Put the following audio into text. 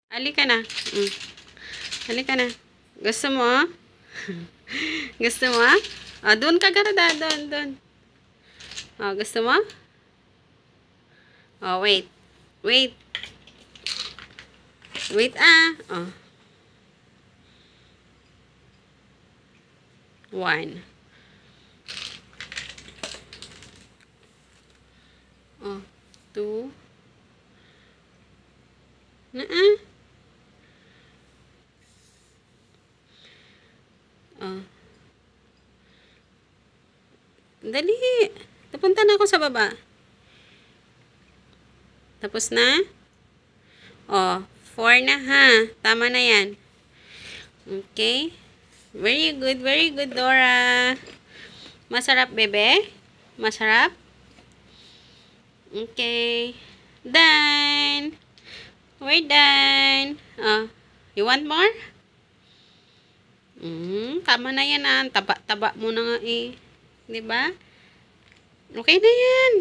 Halika na. Halika na. Gusto mo? Gusto mo? Doon ka garada. Doon. Gusto mo? Wait. Wait. Wait, One. Two. Dali. Napunta na ako sa baba. Tapos na? 4 na ha. Tama na yan. Okay. Very good, Dora. Masarap, bebe? Masarap? Okay. Done. We're done. You want more? Tama na yan Taba-taba mo na nga eh. Diba? Okay na yan.